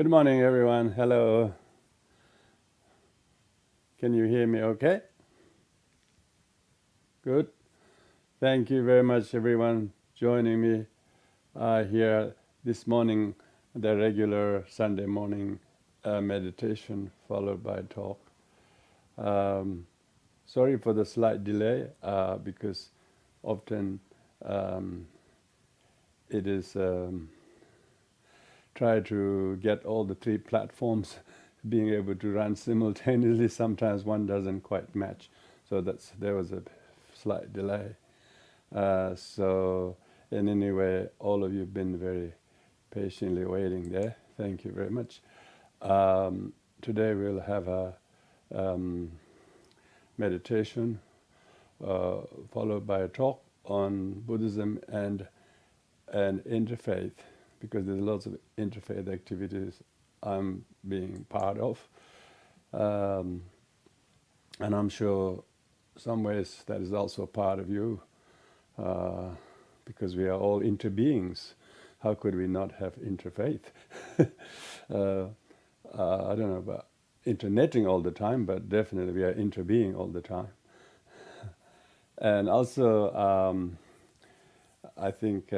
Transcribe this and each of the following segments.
Good morning, everyone. Hello. Can you hear me okay? Good. Thank you very much, everyone, joining me here this morning, the regular Sunday morning meditation followed by a talk. Sorry for the slight delay because often it is try to get all the three platforms being able to run simultaneously. Sometimes one doesn't quite match, so there was a slight delay. So in any way, all of you have been very patiently waiting there. Thank you very much. Today we'll have a meditation followed by a talk on Buddhism and interfaith, because there's lots of interfaith activities I'm being part of. And I'm sure some ways that is also a part of you, because we are all interbeings. How could we not have interfaith? I don't know about interneting all the time, but definitely we are interbeing all the time. And also, I think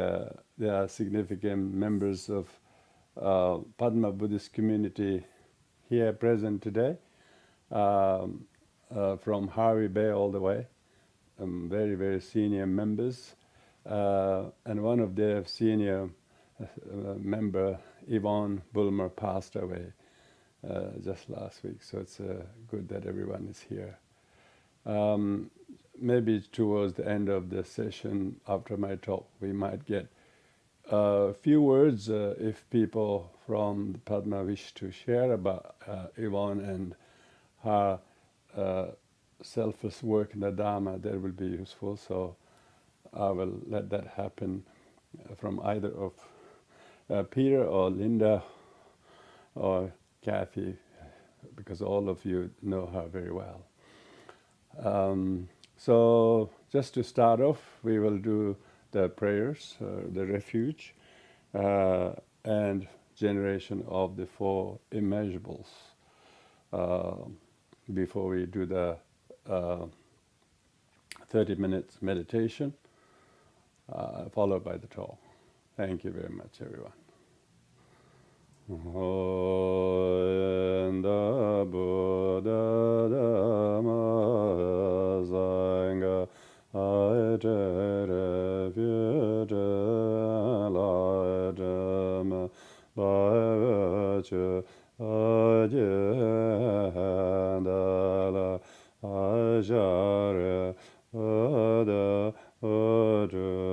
there are significant members of Padma Buddhist community here present today, from Harvey Bay all the way, very, very senior members. And one of their senior member, Yvonne Bulmer, passed away just last week. So it's good that everyone is here. Maybe towards the end of the session, after my talk, we might get a few words if people from the Padma wish to share about Yvonne and her selfless work in the Dharma. That will be useful. So I will let that happen from either of Peter or Linda or Kathy, because all of you know her very well. So just to start off, we will do the prayers, the refuge, and generation of the four immeasurables before we do the 30 minutes meditation, followed by the talk. Thank you very much, everyone. Onda Buddha Dhamma Sangha Aite Refuge Laidama Bhavacha Ajendala Ajare Oda Odrabe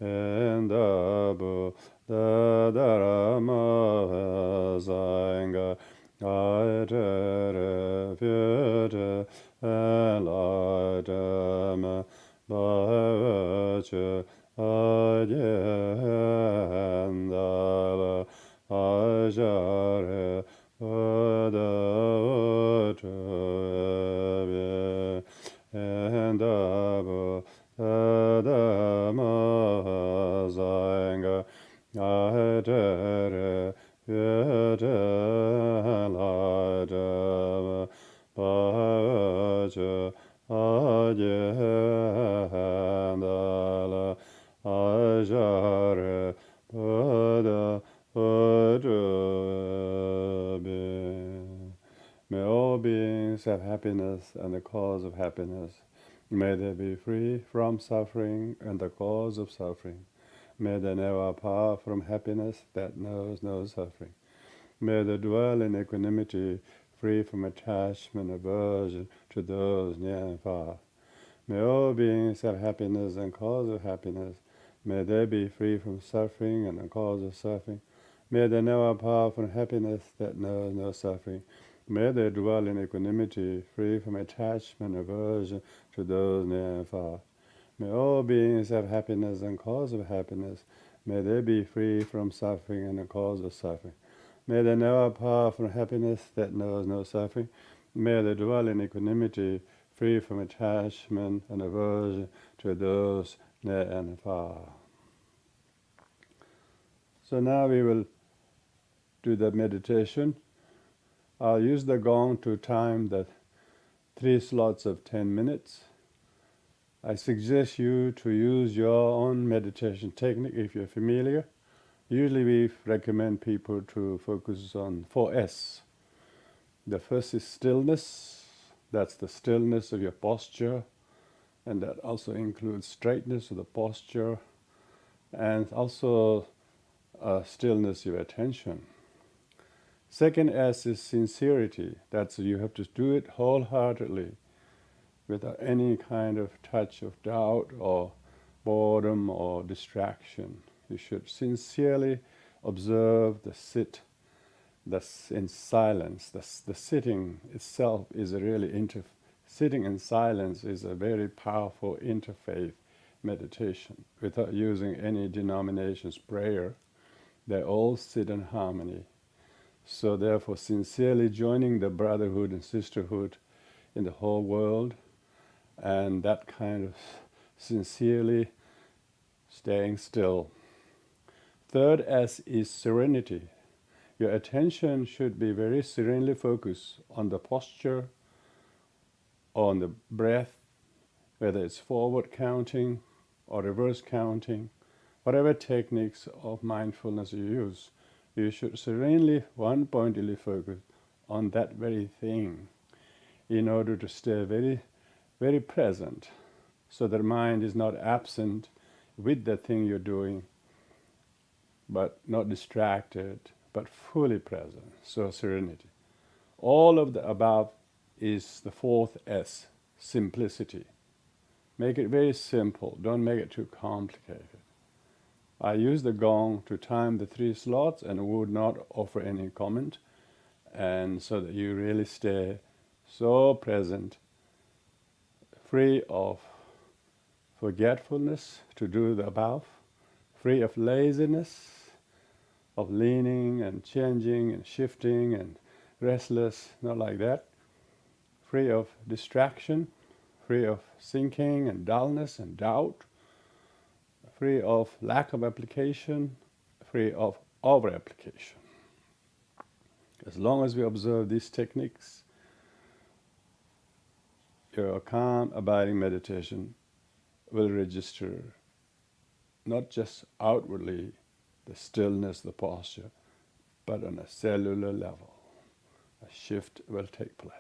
Endabu the Dharma Sangha Aite Refuge Laidama Bhavacha Ajendala Ajare Oda Odrabe Endabu the Dhamma Sangha Aite Refuge Laidama Bhavacha Ajendala Ajare Oda Odrabe. May all beings have happiness and the cause of happiness. May they be free from suffering and the cause of suffering. May they never part from happiness that knows no suffering. May they dwell in equanimity, free from attachment and aversion to those near and far. May all beings have happiness and cause of happiness. May they be free from suffering and the cause of suffering. May they never part from happiness that knows no suffering. May they dwell in equanimity, free from attachment and aversion to those near and far. May all beings have happiness and cause of happiness. May they be free from suffering and the cause of suffering. May they never part from happiness that knows no suffering. May they dwell in equanimity, free from attachment and aversion to those near and far. So now we will do the meditation, I'll use the gong to time the 3 slots of 10 minutes. I suggest you to use your own meditation technique if you're familiar. Usually we recommend people to focus on 4S. The first is stillness. That's the stillness of your posture, and that also includes straightness of the posture, and also stillness of your attention. Second S is sincerity. That's you have to do it wholeheartedly, without any kind of touch of doubt or boredom or distraction. You should sincerely observe the sit, that's in silence. The sitting itself is a really sitting in silence is a very powerful interfaith meditation. Without using any denomination's prayer, they all sit in harmony. So therefore, sincerely joining the brotherhood and sisterhood in the whole world, and that kind of sincerely staying still. Third S is serenity. Your attention should be very serenely focused on the posture, on the breath, whether it's forward counting or reverse counting, whatever techniques of mindfulness you use, you should serenely, one-pointedly focus on that very thing in order to stay very, very present, so that mind is not absent with the thing you're doing, but not distracted, but fully present. So serenity. All of the above is the fourth S, simplicity. Make it very simple. Don't make it too complicated. I use the gong to time the 3 slots and would not offer any comment, and so that you really stay so present, free of forgetfulness to do the above, free of laziness, of leaning and changing and shifting and restless, not like that, free of distraction, free of sinking and dullness and doubt, free of lack of application, free of over-application. As long as we observe these techniques, your calm, abiding meditation will register not just outwardly the stillness, the posture, but on a cellular level, a shift will take place.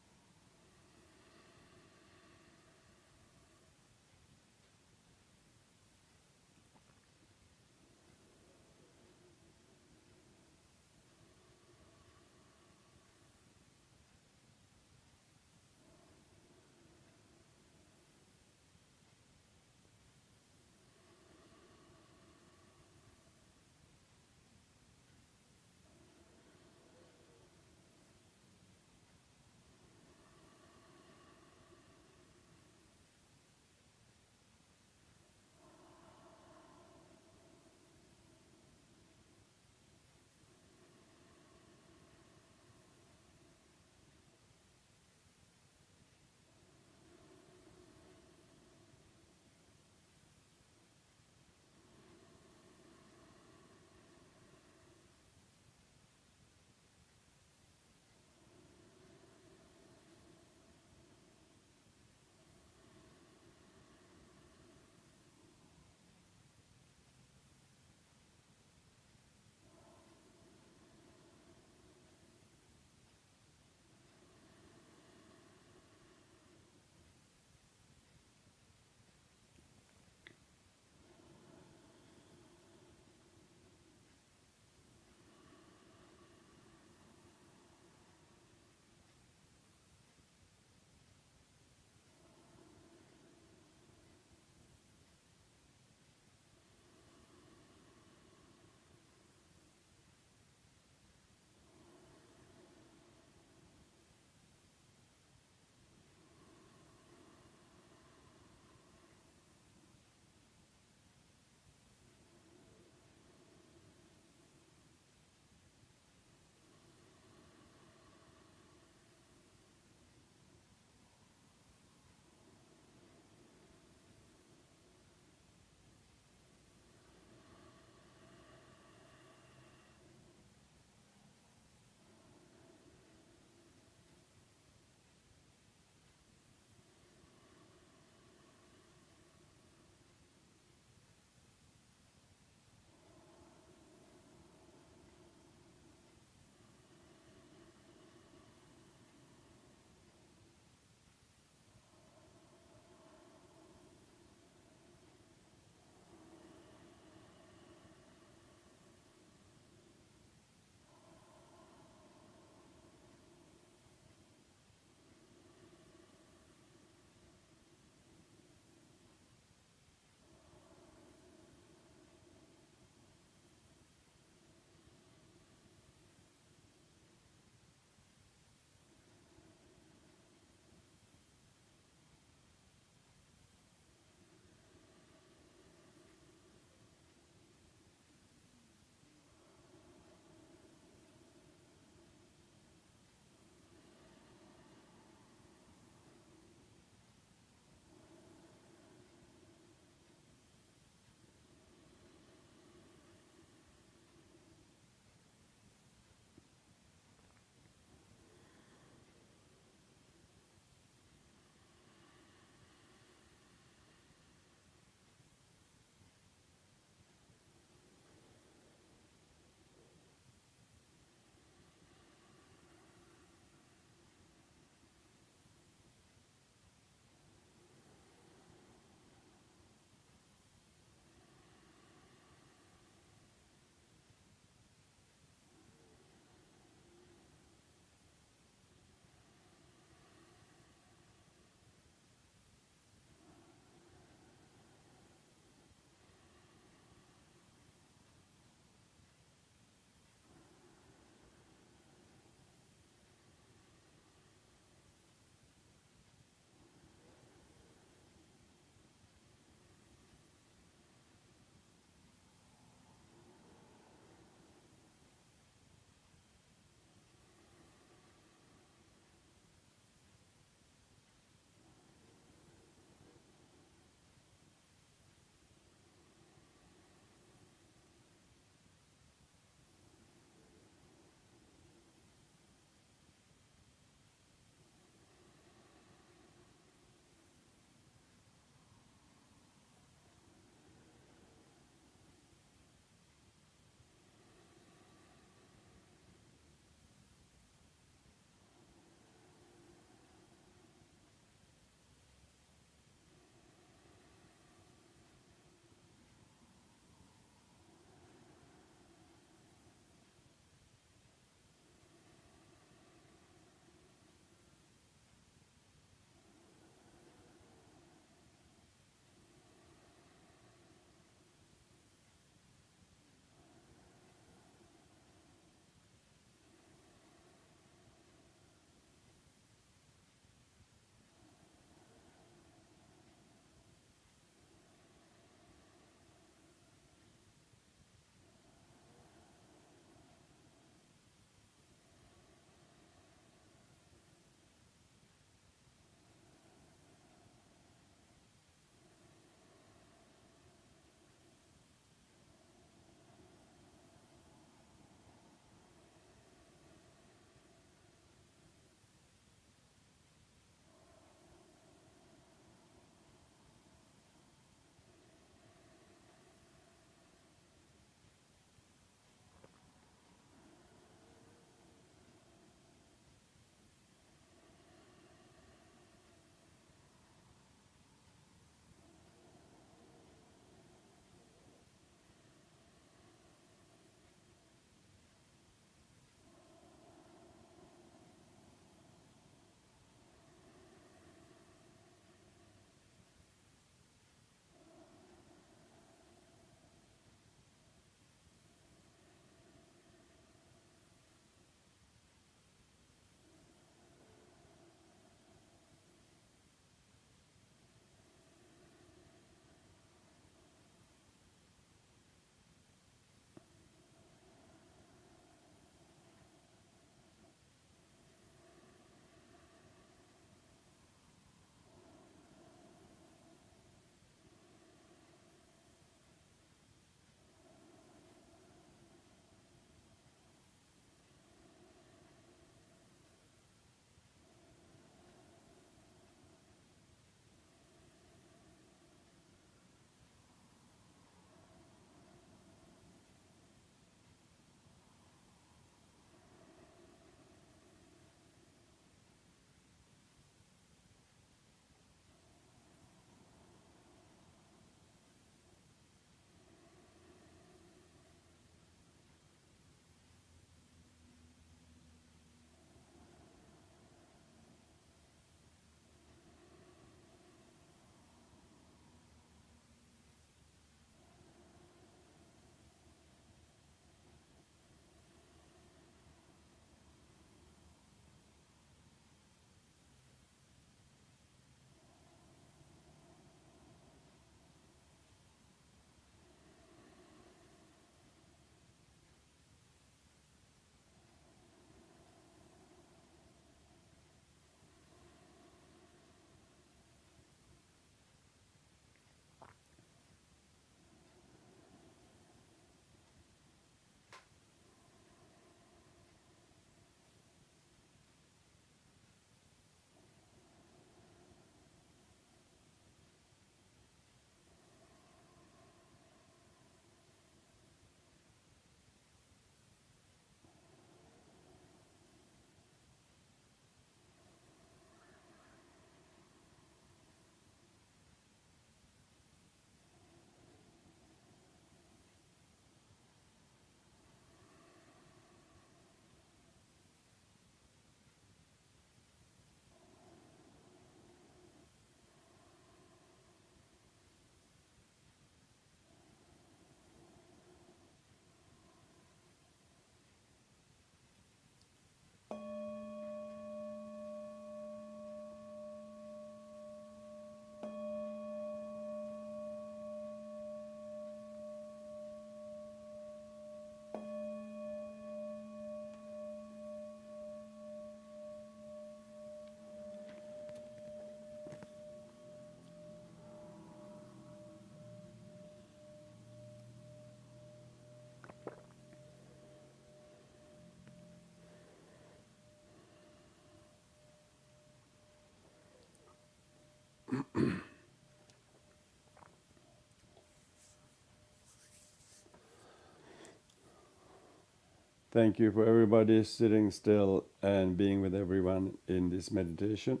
Thank you for everybody sitting still and being with everyone in this meditation.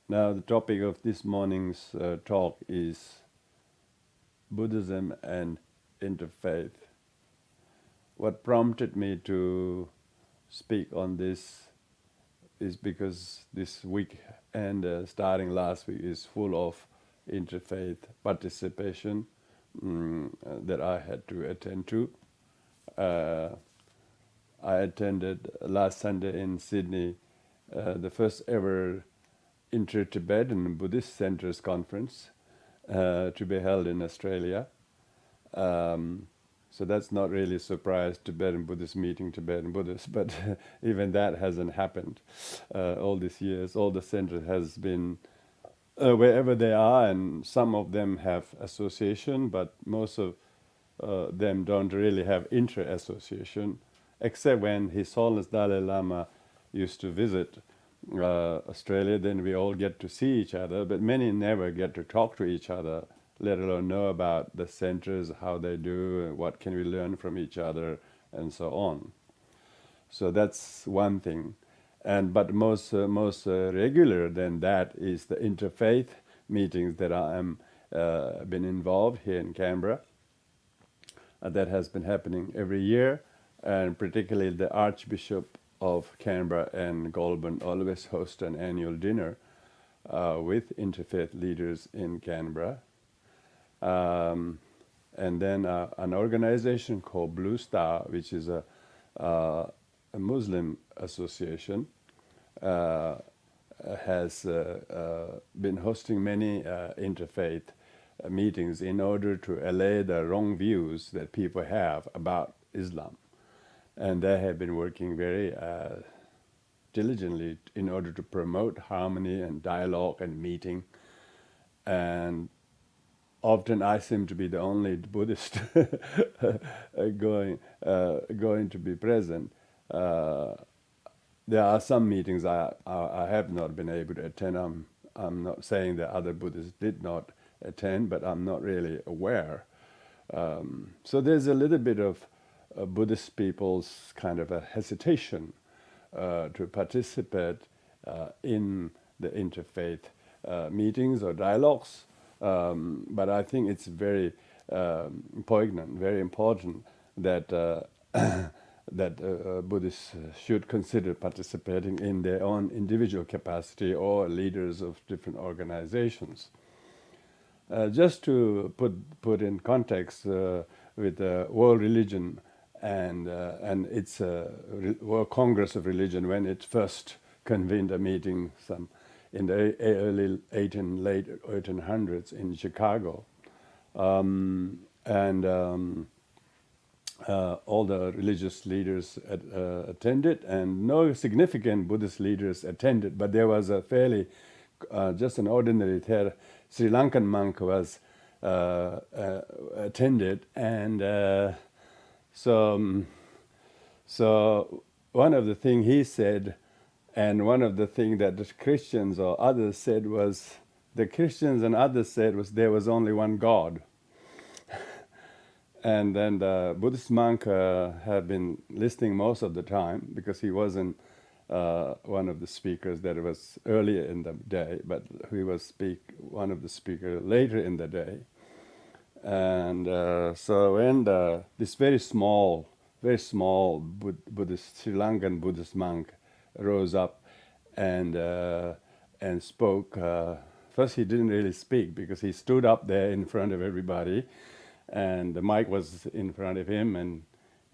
Now, the topic of this morning's talk is Buddhism and Interfaith. What prompted me to speak on this is because this week and starting last week is full of interfaith participation that I had to attend to. I attended last Sunday in Sydney the first ever Inter-Tibetan Buddhist Centres Conference to be held in Australia. So that's not really a surprise, Tibetan Buddhist meeting Tibetan Buddhists, but even that hasn't happened all these years. All the centres has been wherever they are, and some of them have association, but most of them don't really have inter-association, except when His Holiness Dalai Lama used to visit Australia, then we all get to see each other, but many never get to talk to each other, let alone know about the centers, how they do, what can we learn from each other, and so on. So that's one thing. But most regular than that is the interfaith meetings that I am been involved here in Canberra. That has been happening every year, and particularly the Archbishop of Canberra and Goulburn always host an annual dinner with interfaith leaders in Canberra. And then an organization called Blue Star, which is a Muslim association, has been hosting many interfaith meetings in order to allay the wrong views that people have about Islam. And they have been working very diligently in order to promote harmony and dialogue and meeting. And often I seem to be the only Buddhist going to be present. There are some meetings I have not been able to attend. I'm not saying that other Buddhists did not attend, but I'm not really aware. So there's a little bit of Buddhist people's kind of a hesitation to participate in the interfaith meetings or dialogues. But I think it's very poignant, very important that that Buddhists should consider participating in their own individual capacity or leaders of different organizations. Just to put in context with the world religion and its World Congress of Religion, when it first convened a meeting in the late 1800s in Chicago, all the religious leaders attended, and no significant Buddhist leaders attended, but there was a fairly just an ordinary Sri Lankan monk was attended, and so one of the things he said, and one of the things that the Christians or others said was, the Christians and others said was there was only one God. And then the Buddhist monk had been listening most of the time, because he wasn't one of the speakers that was earlier in the day, but he was one of the speakers later in the day. And so when this very small Buddhist, Sri Lankan Buddhist monk rose up and spoke, first he didn't really speak because he stood up there in front of everybody, and the mic was in front of him, and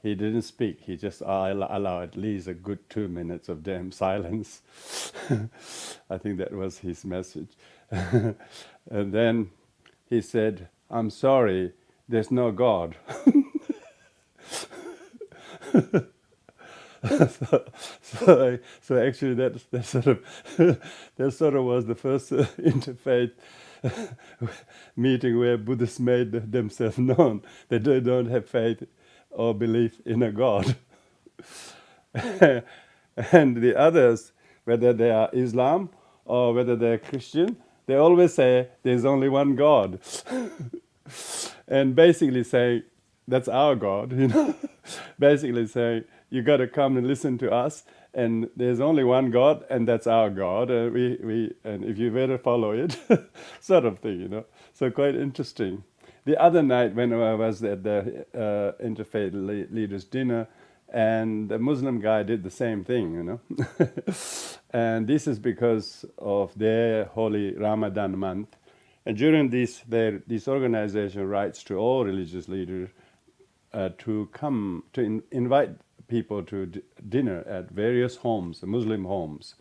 he didn't speak. He just allowed at least a good 2 minutes of damn silence. I think that was his message. And then he said, "I'm sorry, there's no God." So actually that sort of was the first interfaith meeting where Buddhists made themselves known that they don't have faith or belief in a God. And the others, whether they are Islam or whether they're Christian, they always say there's only one God. And basically saying that's our God, basically saying you got to come and listen to us. And there's only one God, and that's our God. And if you better follow it, sort of thing, So quite interesting. The other night when I was at the Interfaith Leaders Dinner, and the Muslim guy did the same thing, And this is because of their holy Ramadan month. And during this organization writes to all religious leaders to come to invite people to dinner at various homes, Muslim homes,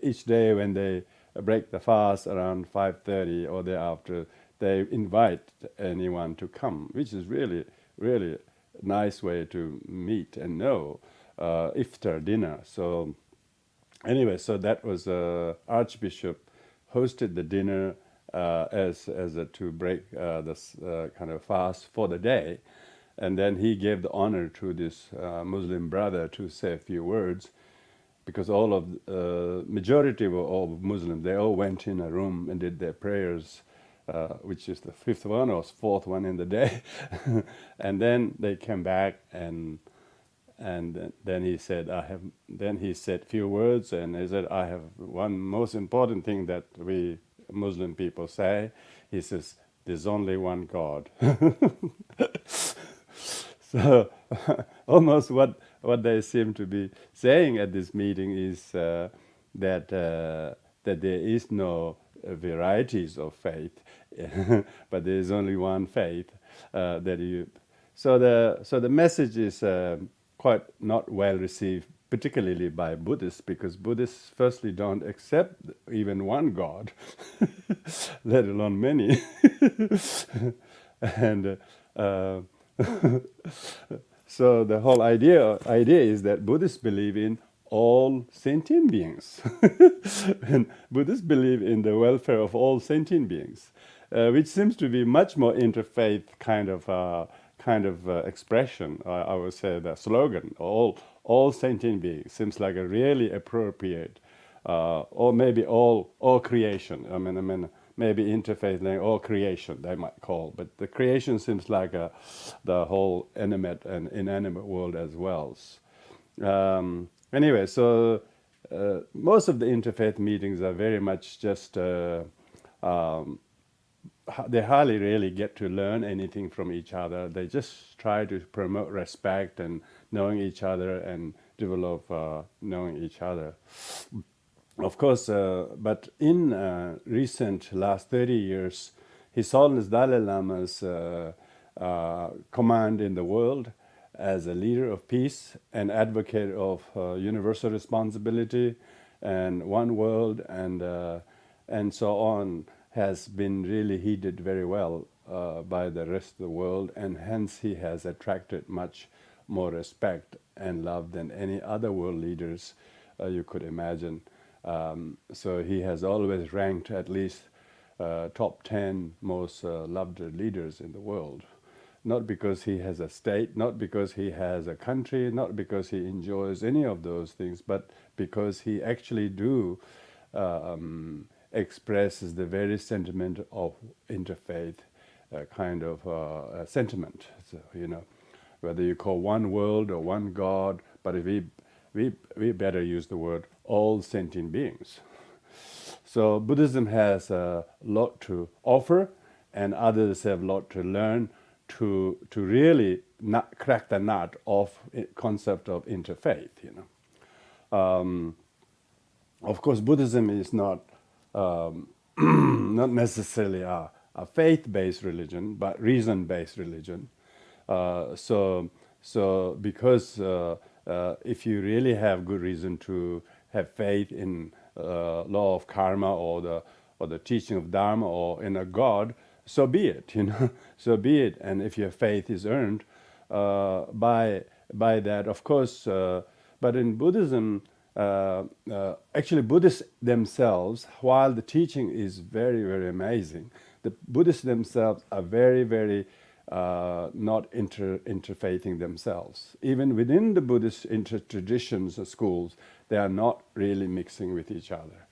each day when they break the fast around 5:30 or thereafter. They invite anyone to come, which is really, really nice way to meet and know iftar dinner. So anyway, so that was Archbishop hosted the dinner to break this kind of fast for the day, and then he gave the honor to this Muslim brother to say a few words, because all of majority were all Muslims. They all went in a room and did their prayers, which is the fifth one or fourth one in the day, and then they came back and then he said, Then he said few words, and he said, I have one most important thing that we Muslim people say. He says, there's only one God. So almost what they seem to be saying at this meeting is that there is no varieties of faith, but there is only one faith that you. So the message is quite not well received, particularly by Buddhists, because Buddhists firstly don't accept even one God, let alone many, and so the whole idea is that Buddhists believe in all sentient beings, and Buddhists believe in the welfare of all sentient beings, which seems to be much more interfaith kind of expression. I would say the slogan, all sentient beings, seems like a really appropriate, or maybe all creation. I mean, maybe interfaith, like all creation they might call, but the creation seems like the whole animate and inanimate world as well. Anyway, so most of the interfaith meetings are very much just they hardly really get to learn anything from each other. They just try to promote respect and knowing each other and develop knowing each other. Of course, but in recent last 30 years, His Holiness Dalai Lama's command in the world as a leader of peace and advocate of universal responsibility and one world and so on has been really heeded very well by the rest of the world, and hence he has attracted much more respect and love than any other world leaders you could imagine. So he has always ranked at least top 10 most loved leaders in the world. Not because he has a state, not because he has a country, not because he enjoys any of those things, but because he actually expresses the very sentiment of interfaith kind of sentiment. So, whether you call one world or one God, but if we better use the word all sentient beings. So Buddhism has a lot to offer, and others have a lot to learn to really not crack the nut of concept of interfaith. Of course, Buddhism is not not necessarily a faith-based religion, but reason-based religion. So because if you really have good reason to have faith in law of karma or the teaching of Dharma or in a God, so be it. So be it. And if your faith is earned by that, of course. But in Buddhism, actually Buddhists themselves, while the teaching is very, very amazing, the Buddhists themselves are very, very not interfaithing themselves. Even within the Buddhist traditions or schools, they are not really mixing with each other.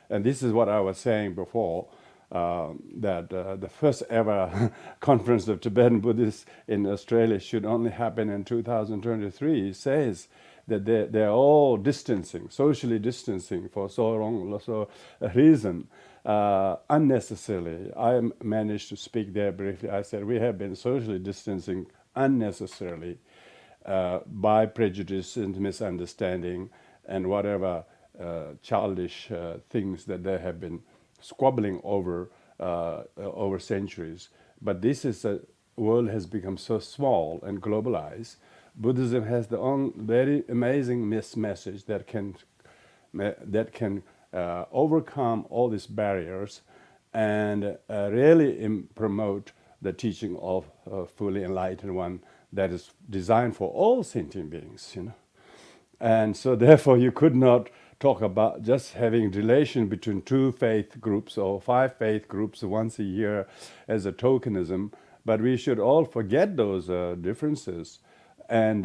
And this is what I was saying before. that the first ever conference of Tibetan Buddhists in Australia should only happen in 2023 says that they're all distancing, socially distancing for so long, so a reason, unnecessarily. I managed to speak there briefly. I said we have been socially distancing unnecessarily by prejudice and misunderstanding and whatever childish things that they have been squabbling over over centuries. But this is a world has become so small and globalized. Buddhism has the own very amazing message that can overcome all these barriers and really promote the teaching of a fully enlightened one that is designed for all sentient beings, you know. And so therefore you could not talk about just having relation between two faith groups or 5 faith groups once a year as a tokenism, but we should all forget those differences and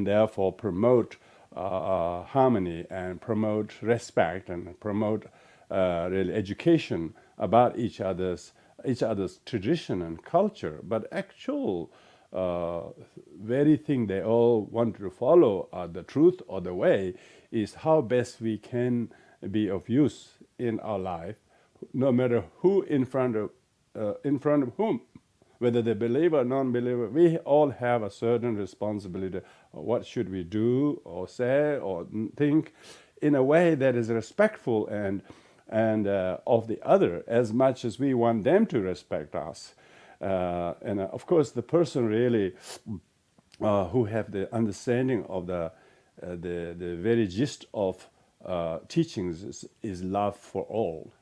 therefore promote harmony and promote respect and promote really education about each other's tradition and culture. But actual very thing they all want to follow, the truth or the way, is how best we can be of use in our life, no matter who in front of whom, whether they believer or non-believer. We all have a certain responsibility. What should we do or say or think in a way that is respectful and of the other, as much as we want them to respect us. And of course, the person really who have the understanding of the very gist of teachings is love for all,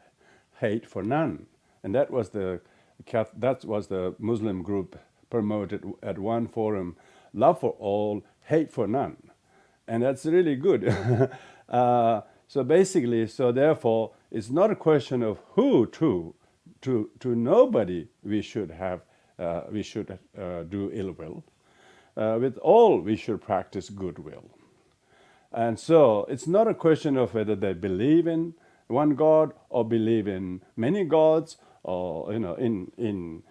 hate for none, and that was the Muslim group promoted at one forum: love for all, hate for none, and that's really good. So basically, so therefore, it's not a question of who to nobody we should have do ill will. With all we should practice goodwill. And so it's not a question of whether they believe in one God or believe in many gods, or in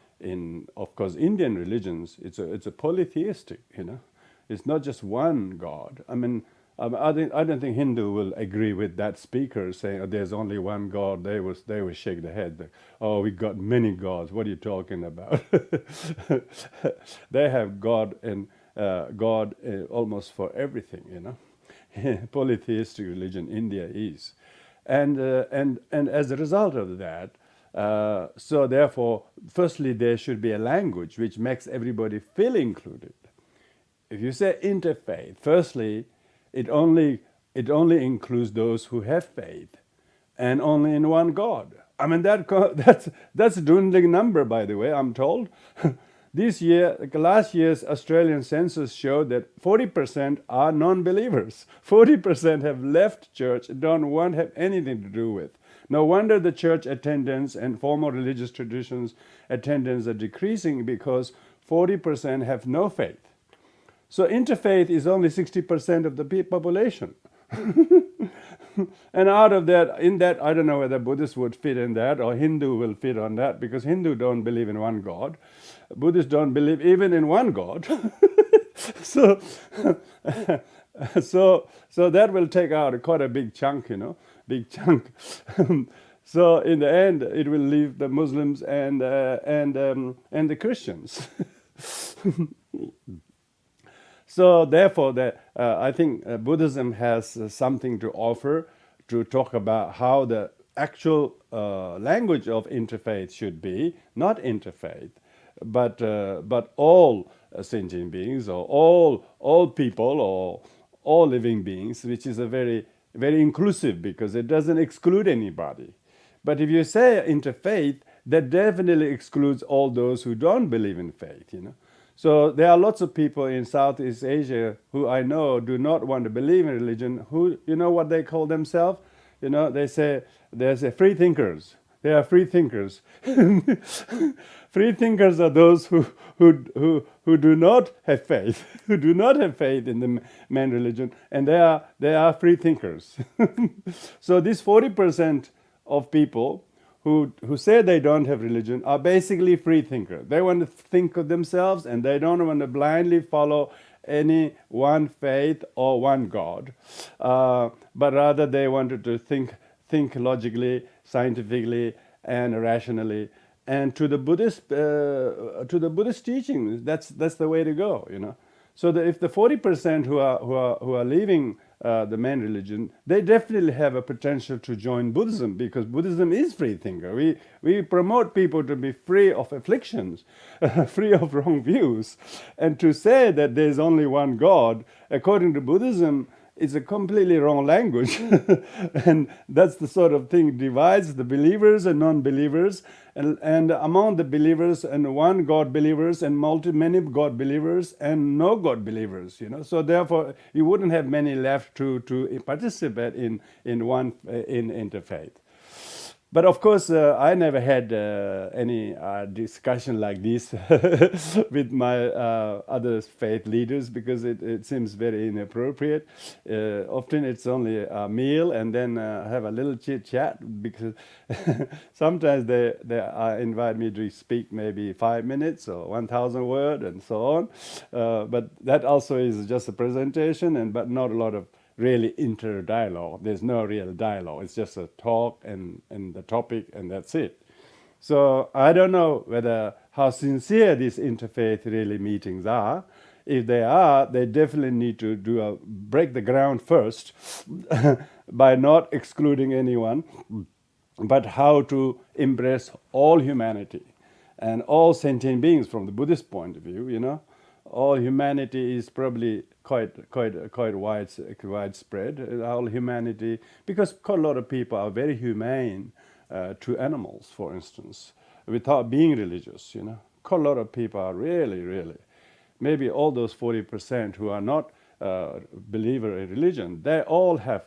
of course Indian religions it's a polytheistic, it's not just one God. I mean, I don't think Hindu will agree with that speaker saying, there's only one God. They will shake their head. Oh, we got many gods. What are you talking about? They have God and God almost for everything, Polytheistic religion India is, and as a result of that, so therefore, firstly, there should be a language which makes everybody feel included. If you say interfaith, firstly, it only includes those who have faith, and only in one God. I mean, that's a dwindling number, by the way, I'm told. Last year's Australian census showed that 40% are non-believers. 40% have left church, don't want to have anything to do with. No wonder the church attendance and formal religious traditions attendance are decreasing, because 40% have no faith. So interfaith is only 60% of the population. And out of that, in that, I don't know whether Buddhists would fit in that or Hindu will fit on that, because Hindu don't believe in one God. Buddhists don't believe even in one God. So that will take out quite a big chunk, big chunk. So in the end, it will leave the Muslims and the Christians. So therefore, I think Buddhism has something to offer to talk about how the actual language of interfaith should be, not interfaith, but all sentient beings, or all people, or all living beings, which is a very, very inclusive, because it doesn't exclude anybody. But if you say interfaith, that definitely excludes all those who don't believe in faith, So there are lots of people in Southeast Asia who I know do not want to believe in religion, who, what they call themselves? They say free thinkers. They are free thinkers. Free thinkers are those who do not have faith, who do not have faith in the main religion, and they are free thinkers. So this 40% of people who say they don't have religion are basically free thinkers. They want to think of themselves, and they don't want to blindly follow any one faith or one God, but rather they wanted to think logically, scientifically, and rationally. And to the Buddhist teaching, that's the way to go. So if the 40% who are leaving the main religion, they definitely have a potential to join Buddhism, because Buddhism is free thinker. We promote people to be free of afflictions, free of wrong views, and to say that there is only one God, according to Buddhism, is a completely wrong language. And that's the sort of thing divides the believers and non-believers, and among the believers and one God believers and many God believers and no God believers. So therefore you wouldn't have many left to participate in interfaith. But of course, I never had any discussion like this with my other faith leaders, because it seems very inappropriate. Often it's only a meal and then have a little chit chat, because sometimes they invite me to speak maybe 5 minutes or 1,000 words and so on. But that also is just a presentation, but not a lot of really inter-dialogue. There's no real dialogue. It's just a talk and the topic, and that's it. So I don't know how sincere these interfaith really meetings are. If they are, they definitely need to break the ground first by not excluding anyone, but how to embrace all humanity and all sentient beings from the Buddhist point of view. All humanity is probably quite widespread. All humanity, because quite a lot of people are very humane to animals, for instance, without being religious. Quite a lot of people are really, maybe all those 40% who are not believer in religion, they all have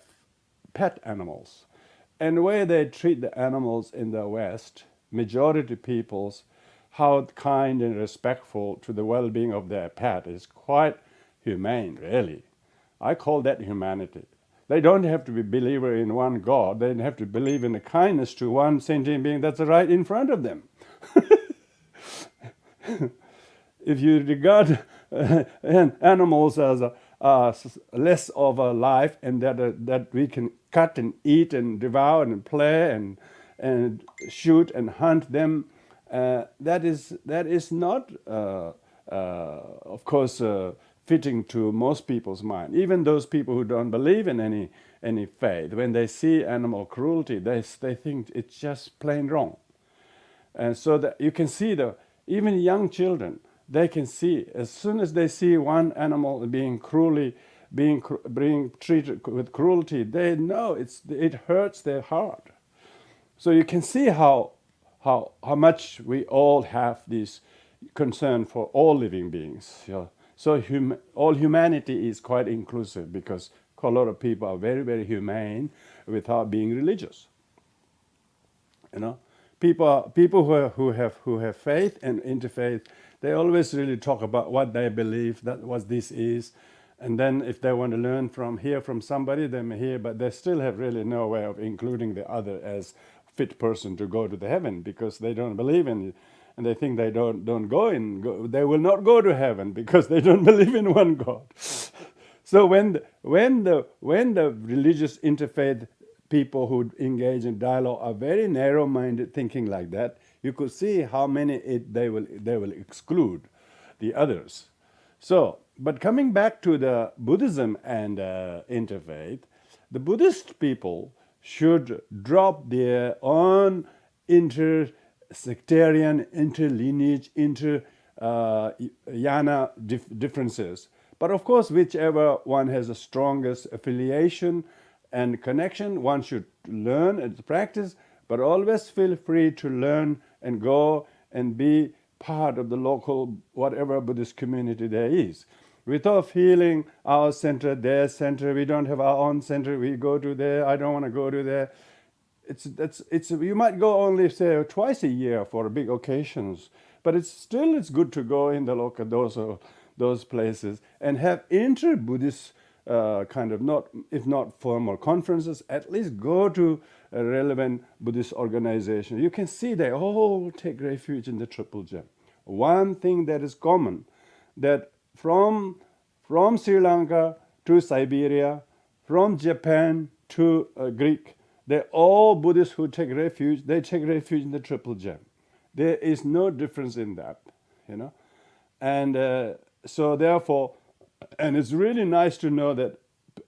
pet animals. And the way they treat the animals in the West, majority peoples, how kind and respectful to the well-being of their pet is quite humane, really. I call that humanity. They don't have to be believer in one God. They have to believe in the kindness to one sentient being that's right in front of them. If you regard animals as less of a life, and that we can cut and eat and devour and play and shoot and hunt them, that is not, of course, fitting to most people's mind. Even those people who don't believe in any faith, when they see animal cruelty, they think it's just plain wrong. And so that you can see even young children, they can see, as soon as they see one animal being treated with cruelty, they know it hurts their heart. So you can see how much we all have this concern for all living beings. So all humanity is quite inclusive, because a lot of people are very, very humane without being religious. People who have faith and interfaith, they always really talk about what they believe, what this is, and then if they want to hear from somebody, they may hear, but they still have really no way of including the other as fit person to go to the heaven, because they don't believe in it, and they think they don't go. They will not go to heaven because they don't believe in one God. So when the religious interfaith people who engage in dialogue are very narrow-minded, thinking like that, you could see how many they will exclude the others. So, but coming back to the Buddhism and interfaith, the Buddhist people should drop their own inter-sectarian, inter-lineage, inter-yana differences. But of course, whichever one has the strongest affiliation and connection, one should learn and practice, but always feel free to learn and go and be part of the local, whatever Buddhist community there is. Without feeling our center, their center, we don't have our own center, we go to there, I don't want to go to there. You might go only, say, twice a year for big occasions, but it's good to go in the local, those places, and have inter-Buddhist kind of not, if not formal conferences, at least go to a relevant Buddhist organization. You can see they all take refuge in the Triple Gem. One thing that is common, that from Sri Lanka to Siberia, from Japan to Greek, they're all Buddhists who take refuge. They take refuge in the Triple Gem. There is no difference in that, And so therefore, and it's really nice to know that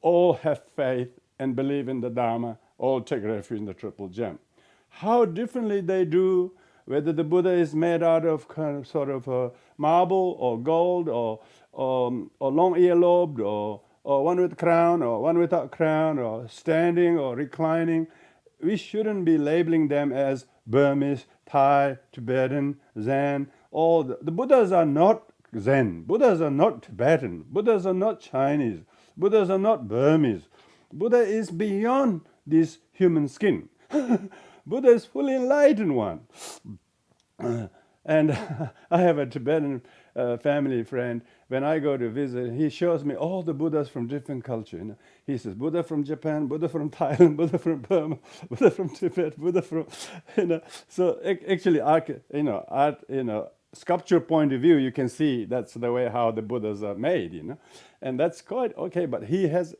all have faith and believe in the Dharma, all take refuge in the Triple Gem. How differently they do, whether the Buddha is made out of kind of sort of marble or gold or long ear-lobed or one with crown or one without crown or standing or reclining, we shouldn't be labeling them as Burmese, Thai, Tibetan, Zen. All the Buddhas are not Zen. Buddhas are not Tibetan. Buddhas are not Chinese. Buddhas are not Burmese. Buddha is beyond this human skin. Buddha is fully enlightened one. And I have a Tibetan family friend. When I go to visit, he shows me all the Buddhas from different cultures. He says, Buddha from Japan, Buddha from Thailand, Buddha from Burma, Buddha from Tibet, Buddha from, So actually, sculpture point of view, you can see that's the way how the Buddhas are made, and that's quite okay. But he has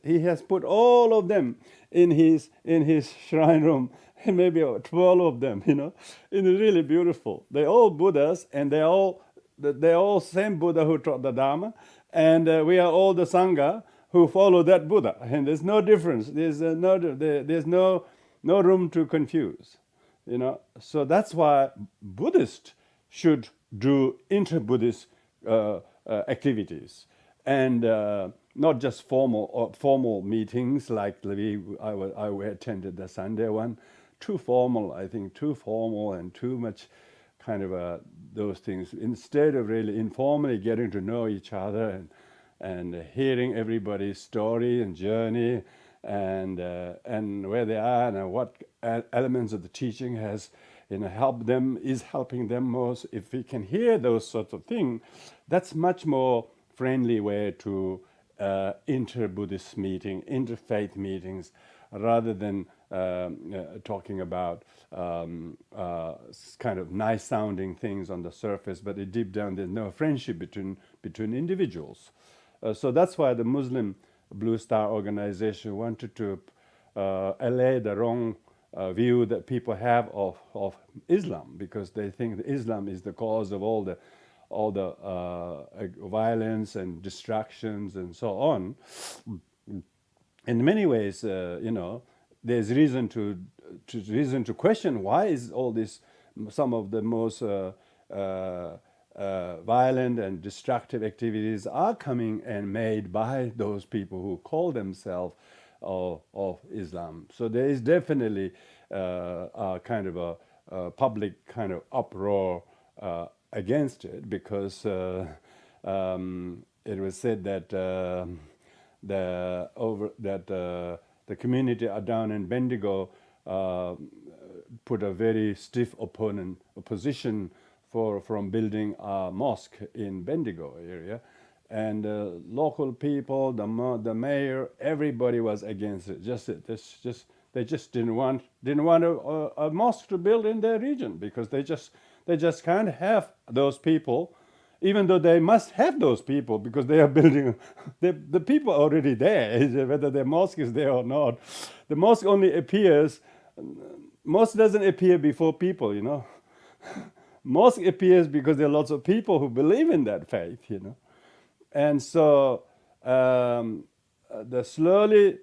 put all of them in his shrine room, maybe 12 of them, and it's really beautiful. They're all Buddhas, and they're all same Buddha who taught the Dharma, and we are all the Sangha who follow that Buddha, and there's no difference. There's no room to confuse, So that's why Buddhists should do inter-Buddhist activities, and not just formal meetings like I attended the Sunday one. Too formal, I think, and too much kind of those things. Instead of really informally getting to know each other and hearing everybody's story and journey and where they are and what elements of the teaching has helping them most. If we can hear those sorts of things, that's much more friendly way to inter-Buddhist meeting, interfaith meetings, rather than talking about kind of nice sounding things on the surface, but deep down there's no friendship between individuals. So that's why the Muslim Blue Star organization wanted to allay the wrong view that people have of Islam, because they think that Islam is the cause of all the violence and distractions and so on. In many ways, there's reason to question why is all this, some of the most violent and destructive activities are coming and made by those people who call themselves of Islam. So there is definitely a kind of a public kind of uproar against it, because it was said that the community down in Bendigo put a very stiff opposition from building a mosque in Bendigo area, and local people, the mayor, everybody was against it. They just didn't want a mosque to build in their region, because they just can't have those people, even though they must have those people, because they are building. The people are already there, whether the mosque is there or not. The mosque only appears. Mosque doesn't appear before people, Mosque appears because there are lots of people who believe in that faith, And so slowly,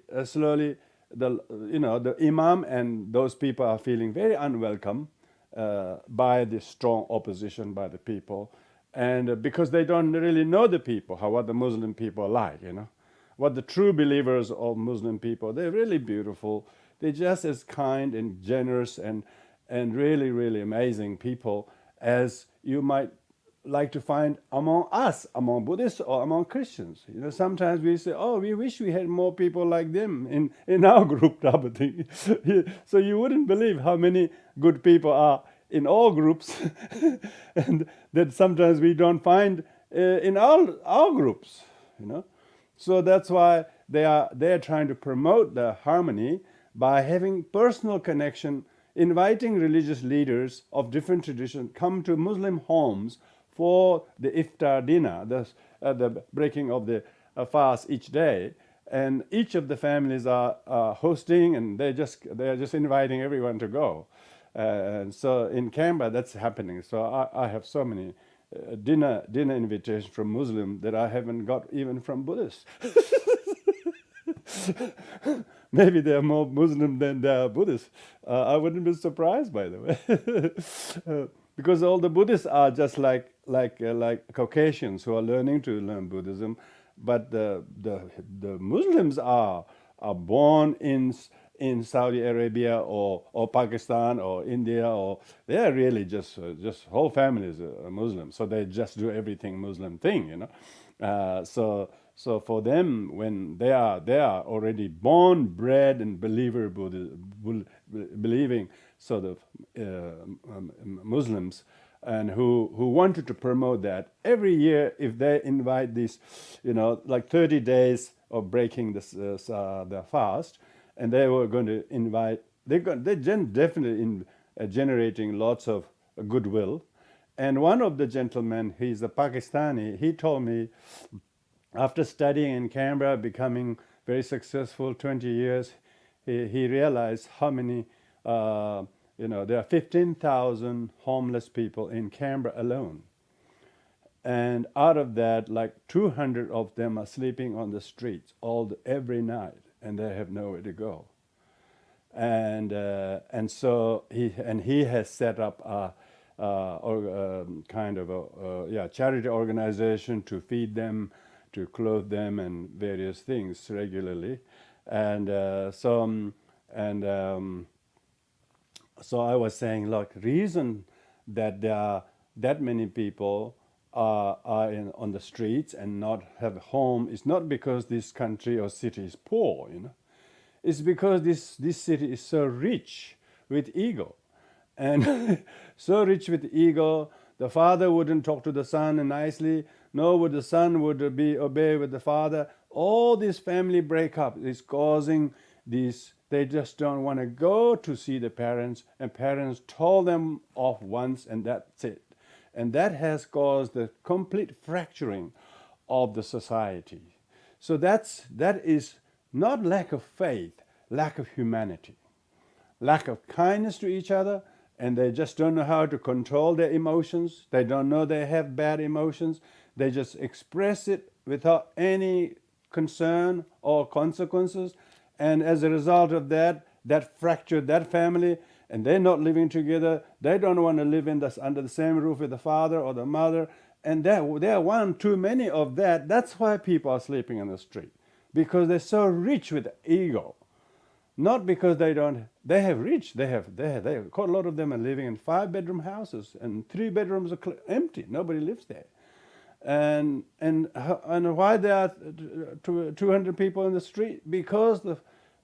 the imam and those people are feeling very unwelcome by the strong opposition by the people, and because they don't really know the people, what the Muslim people are like, what the true believers of Muslim people. They're really beautiful. They're just as kind and generous and really, really amazing people as you might like to find among us, among Buddhists or among Christians. Sometimes we say, oh, we wish we had more people like them in our group, type of thing. So you wouldn't believe how many good people are in all groups, and that sometimes we don't find in our groups, So that's why they are trying to promote the harmony by having personal connection, inviting religious leaders of different traditions come to Muslim homes for the iftar dinner, the breaking of the fast each day, and each of the families are hosting, and they are just inviting everyone to go. And so in Canberra, that's happening. So I have so many dinner invitations from Muslim that I haven't got even from Buddhists. Maybe they are more Muslim than they are Buddhist. I wouldn't be surprised, by the way, because all the Buddhists are just like Caucasians who are learning to learn Buddhism, but the Muslims are born in Saudi Arabia or Pakistan or India, or they are really just whole families are Muslim, so they just do everything Muslim thing, So for them, when they are already born, bred, and believing sort of Muslims, and who wanted to promote that every year, if they invite these, like 30 days of breaking the fast, and they were going to invite, definitely generating lots of goodwill. And one of the gentlemen, he's a Pakistani, he told me, after studying in Canberra, becoming very successful 20 years, he realized how many, there are 15,000 homeless people in Canberra alone. And out of that, like 200 of them are sleeping on the streets every night, and they have nowhere to go. And so he has set up a kind of a charity organization to feed them, to clothe them, and various things regularly. And so I was saying, look, reason that there are that many people are on the streets and not have a home is not because this country or city is poor, It's because this city is so rich with ego. And so rich with ego, the father wouldn't talk to the son nicely, nor would the son obey with the father. All this family breakup is causing these. They just don't want to go to see the parents, and parents told them off once, and that's it. And that has caused the complete fracturing of the society. So that is not lack of faith, lack of humanity, lack of kindness to each other, and they just don't know how to control their emotions. They don't know they have bad emotions. They just express it without any concern or consequences. And as a result of that fractured that family, and they're not living together. They don't want to live under the same roof with the father or the mother. And there are one too many of that. That's why people are sleeping on the street, because they're so rich with ego. Not because they have rich. They have quite a lot of them are living in 5-bedroom houses, and 3 bedrooms are empty. Nobody lives there. And why there are 200 people in the street? Because the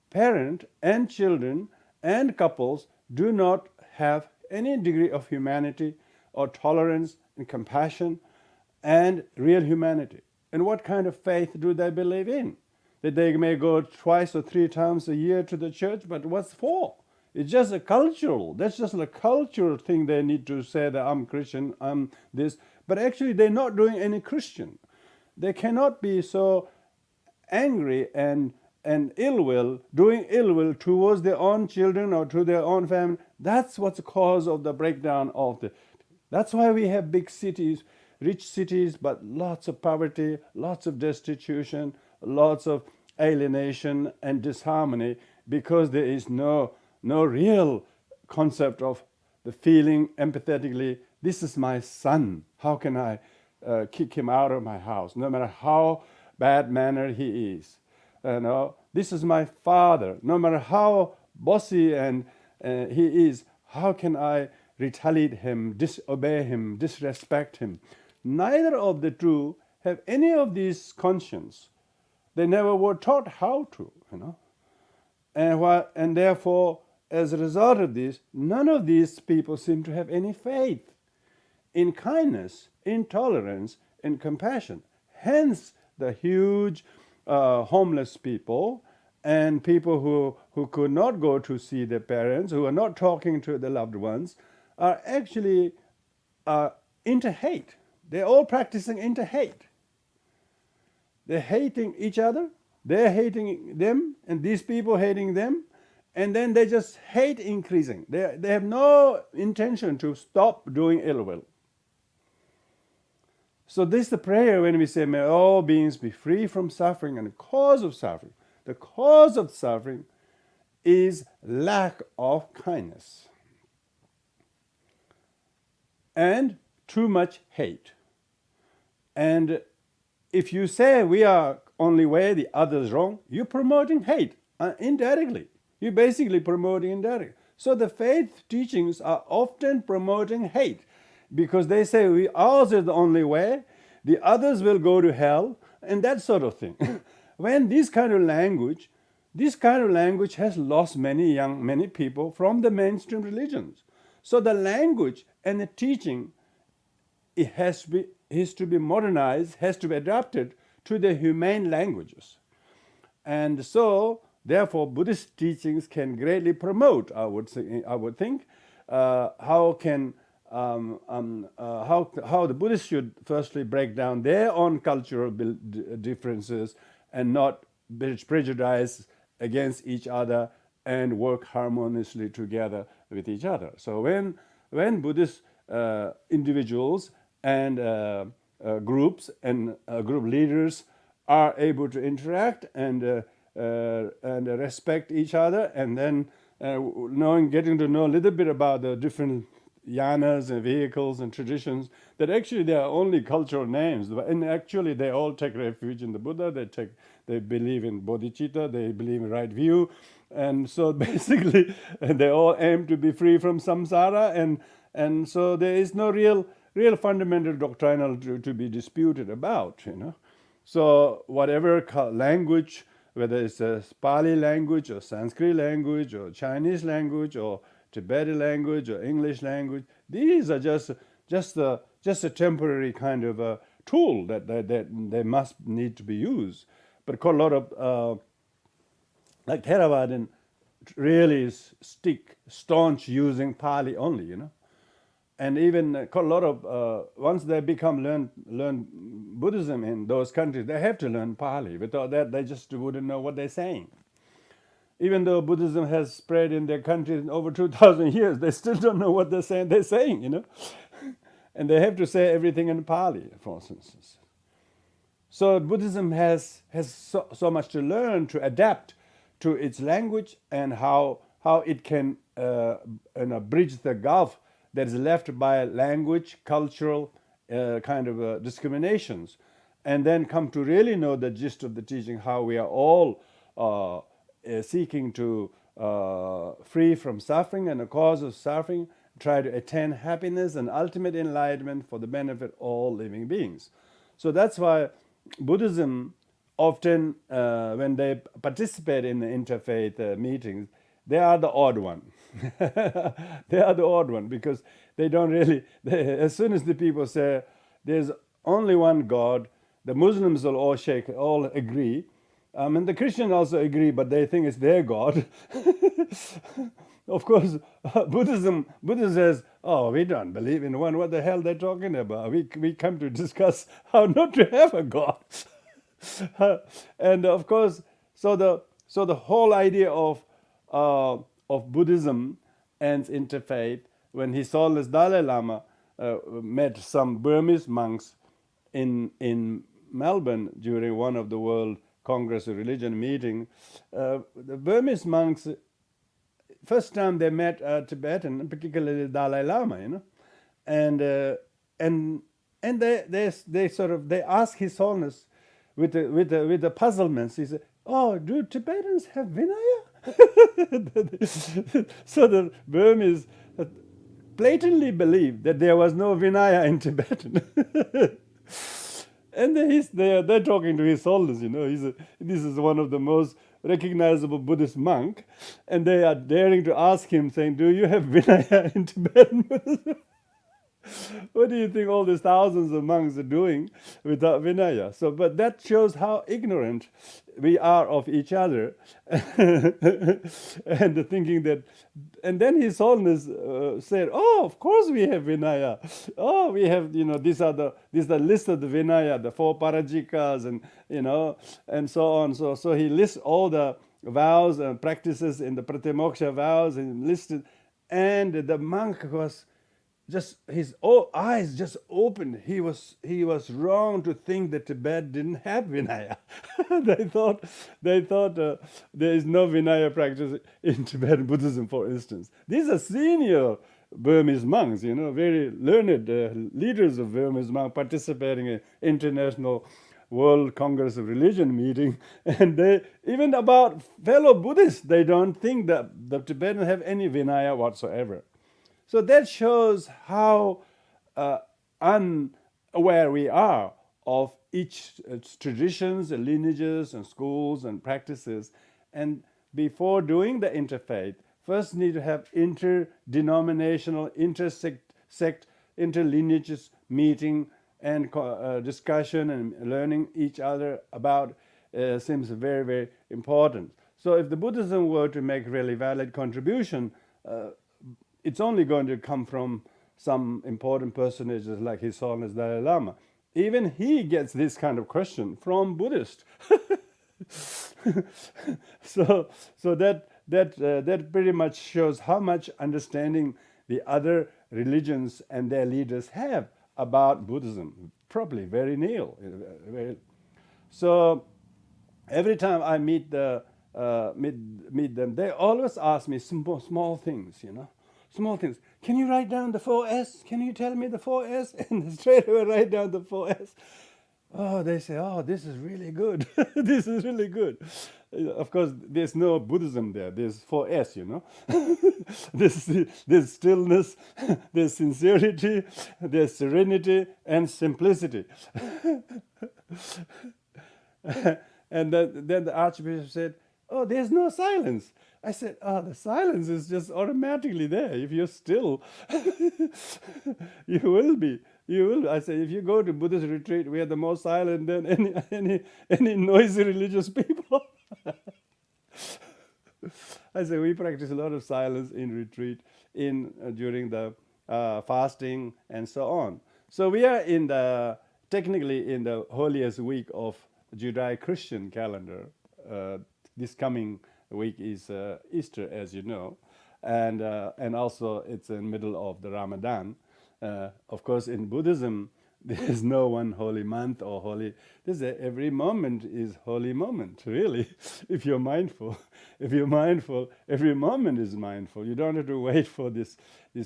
parent and children and couples do not have any degree of humanity or tolerance and compassion and real humanity. And what kind of faith do they believe in? That they may go twice or 3 times a year to the church, but what's for? It's just that's just a cultural thing. They need to say that I'm Christian, I'm this. But actually they're not doing any Christian. They cannot be so angry and doing ill will towards their own children or to their own family. That's what's the cause of the breakdown that's why we have big cities, rich cities, but lots of poverty, lots of destitution, lots of alienation and disharmony, because there is no real concept of the feeling empathetically, this is my son, how can I kick him out of my house, no matter how bad-mannered he is. This is my father, no matter how bossy and he is, how can I retaliate him, disobey him, disrespect him? Neither of the two have any of these conscience. They never were taught how to, And therefore, as a result of this, none of these people seem to have any faith in kindness, in tolerance, in compassion. Hence the huge homeless people and people who could not go to see their parents, who are not talking to their loved ones, are actually into hate. They're all practicing into hate. They're hating each other, they're hating them, and these people hating them, and then they just hate increasing. They have no intention to stop doing ill will. So this is the prayer when we say, may all beings be free from suffering and the cause of suffering. The cause of suffering is lack of kindness and too much hate. And if you say we are only way, the other's wrong, you're promoting hate indirectly. You're basically promoting indirectly. So the faith teachings are often promoting hate because they say ours is the only way, the others will go to hell, and that sort of thing. When this kind of language has lost many people from the mainstream religions. So the language and the teaching, it has to be modernized, has to be adapted to the humane languages. And so, therefore, Buddhist teachings can greatly promote, I would think, how the Buddhists should firstly break down their own cultural differences and not prejudice against each other and work harmoniously together with each other. So when Buddhist individuals and groups and group leaders are able to interact and respect each other, and then getting to know a little bit about the different yanas and vehicles and traditions, that actually they are only cultural names, and actually they all take refuge in the Buddha. They believe in bodhicitta, they believe in right view, and so basically they all aim to be free from samsara, and so there is no real fundamental doctrinal to be disputed about, So whatever language, whether it's a Pali language or Sanskrit language or Chinese language or Tibetan language or English language, these are just a temporary kind of a tool that they must need to be used. But quite a lot of like Theravadan really staunch using Pali only, And even quite a lot of once they learn Buddhism in those countries, they have to learn Pali. Without that, they just wouldn't know what they're saying. Even though Buddhism has spread in their countries in over 2,000 years, they still don't know what they're saying, And they have to say everything in Pali, for instance. So Buddhism has so much to learn to adapt to its language and how it can bridge the gulf that is left by language, cultural kind of discriminations, and then come to really know the gist of the teaching, how we are all seeking to free from suffering and the cause of suffering, try to attain happiness and ultimate enlightenment for the benefit of all living beings. So that's why Buddhism often, when they participate in the interfaith meetings, they are the odd one. They are the odd one because they don't really, as soon as the people say there's only one God, the Muslims will all agree. And the Christians also agree, but they think it's their God. Of course, Buddhism says, oh, we don't believe in one. What the hell they're talking about? We come to discuss how not to have a God. And of course, so the whole idea of Buddhism and interfaith, when His Holiness Dalai Lama met some Burmese monks in Melbourne during one of the World Congress of Religion meeting, the Burmese monks, first time they met a Tibetan, particularly Dalai Lama, and they asked His Holiness with the puzzlement. He said, "Oh, do Tibetans have Vinaya?" So the Burmese blatantly believed that there was no Vinaya in Tibetan. And they're talking to His Holiness, this is one of the most recognizable Buddhist monk, and they are daring to ask him, saying, "Do you have Vinaya in Tibetan Buddhism?" What do you think all these thousands of monks are doing without Vinaya? So, but that shows how ignorant we are of each other, and the thinking that, and then His Holiness said, "Oh, of course we have Vinaya. Oh, we have, these are the list of the Vinaya, the four parajikas, and and so on. So he lists all the vows and practices in the Pratimoksha vows and listed, and the monk was just his eyes just opened. He was wrong to think that Tibet didn't have Vinaya. They thought there is no Vinaya practice in Tibetan Buddhism, for instance. These are senior Burmese monks, very learned leaders of Burmese monks participating in international World Congress of Religion meeting, and they even about fellow Buddhists, they don't think that the Tibetans have any Vinaya whatsoever. So that shows how unaware we are of each traditions, and lineages, and schools and practices. And before doing the interfaith, first need to have interdenominational, intersect, interlineages meeting and discussion and learning each other about seems very, very important. So if the Buddhism were to make really valid contribution, it's only going to come from some important personages like His Holiness Dalai Lama. Even he gets this kind of question from Buddhists. so that pretty much shows how much understanding the other religions and their leaders have about Buddhism. Probably very nil. So every time I meet them, they always ask me small things, small things. Can you write down the 4S? Can you tell me the 4S? And straight away write down the 4S. Oh, they say, oh, this is really good. This is really good. Of course, there's no Buddhism there. There's 4S, there's stillness, there's sincerity, there's serenity, and simplicity. And then the Archbishop said, oh, there's no silence. I said, oh, the silence is just automatically there. If you're still, you will be. You will. I say, if you go to Buddhist retreat, we are the most silent than any noisy religious people. I say, we practice a lot of silence in retreat, during the fasting and so on. So we are technically in the holiest week of Judeo-Christian calendar. This coming week is Easter, as you know, and also it's in the middle of the Ramadan. Of course, in Buddhism, there is no one holy month or holy. Every moment is holy moment. Really, if you're mindful, every moment is mindful. You don't have to wait for this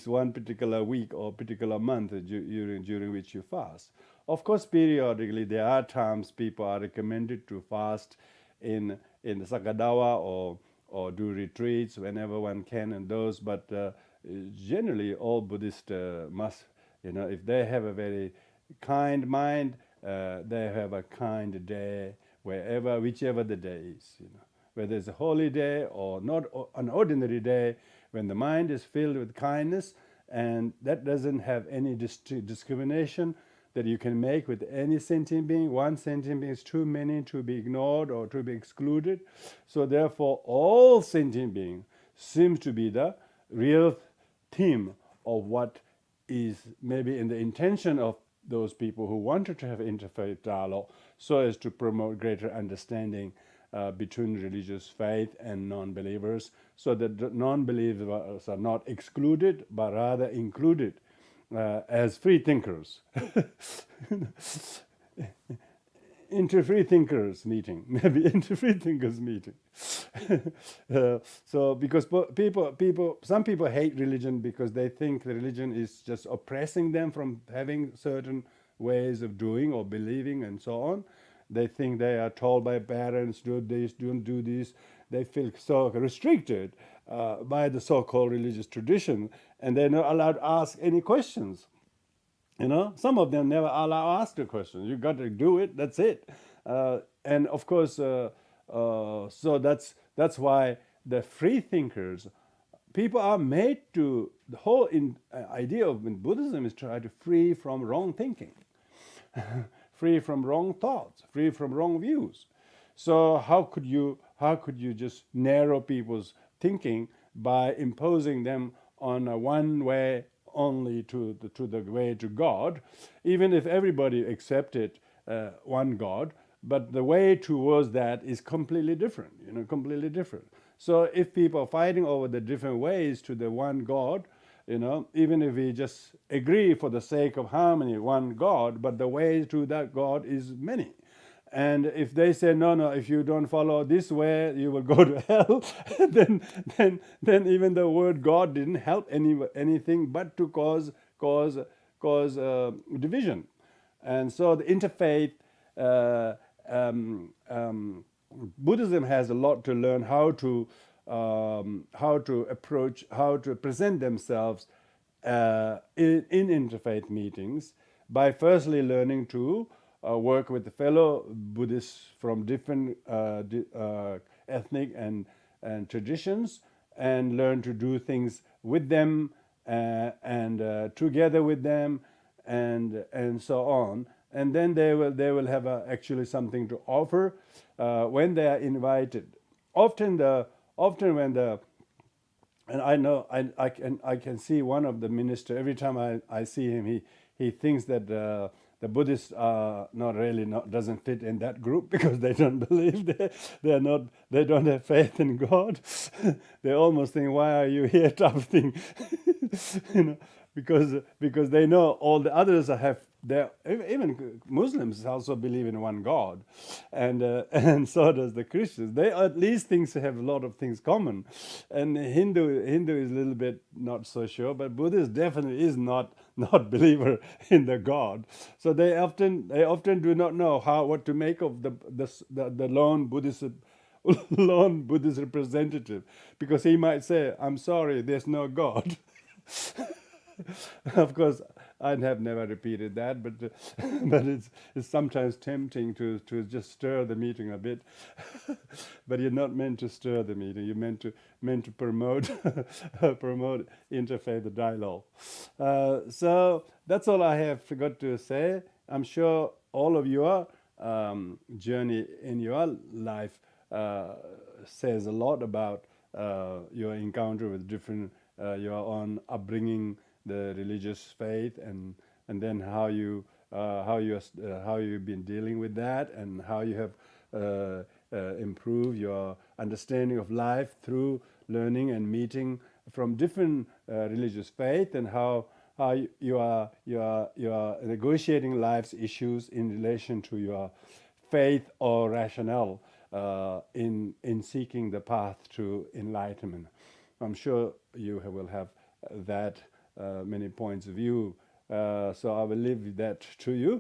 one particular week or particular month during which you fast. Of course, periodically there are times people are recommended to fast in the Sakadawa or do retreats whenever one can and those, but generally all Buddhists must, if they have a very kind mind, they have a kind day whichever the day is, whether it's a holy day or not an ordinary day, when the mind is filled with kindness, and that doesn't have any discrimination that you can make with any sentient being. One sentient being is too many to be ignored or to be excluded. So therefore, all sentient beings seems to be the real theme of what is maybe in the intention of those people who wanted to have interfaith dialogue, so as to promote greater understanding between religious faith and non-believers, so that the non-believers are not excluded, but rather included as free thinkers. Inter-free thinkers meeting, maybe inter-free thinkers meeting. So because some people hate religion because they think the religion is just oppressing them from having certain ways of doing or believing and so on. They think they are told by parents, do this, don't do this. They feel so restricted by the so-called religious tradition, and they're not allowed to ask any questions. Some of them never allow ask the question. You got to do it. That's it. And of course, so that's why the free thinkers people are made to, the whole idea of Buddhism is try to free from wrong thinking, free from wrong thoughts, free from wrong views. So how could you just narrow people's thinking by imposing them on a one way only to the way to God, even if everybody accepted one God, but the way towards that is completely different, completely different. So if people are fighting over the different ways to the one God, even if we just agree for the sake of harmony, one God, but the way to that God is many. And if they say no, if you don't follow this way, you will go to hell, then even the word God didn't help anything but to cause division. And so the interfaith uh, Buddhism has a lot to learn how to approach, how to present themselves in interfaith meetings by firstly learning to work with the fellow Buddhists from different ethnic and traditions, and learn to do things with them and together with them, and so on. And then they will have actually something to offer when they are invited. Often when the and I know I can see one of the minister every time I see him, he thinks that the Buddhists are not really not doesn't fit in that group because they don't believe, they don't have faith in God. They almost think, why are you here, type of thing. you know because they know all the others have their, even Muslims also believe in one God, and so does the Christians. They at least think they have a lot of things common, and Hindu is a little bit not so sure, but Buddhist definitely is not believer in the God. So they often do not know what to make of the lone Buddhist lone Buddhist representative, because he might say, "I'm sorry, there's no God." Of course, I have never repeated that, but but it's sometimes tempting to just stir the meeting a bit. But you're not meant to stir the meeting. You're meant to promote promote interfaith dialogue. So that's all I have got to say. I'm sure all of your journey in your life says a lot about your encounter with different, your own upbringing, the religious faith, and then how you've been dealing with that, and how you have improved your understanding of life through learning and meeting from different religious faith, and how you are negotiating life's issues in relation to your faith or rationale in seeking the path to enlightenment. I'm sure you will have that many points of view. So I will leave that to you.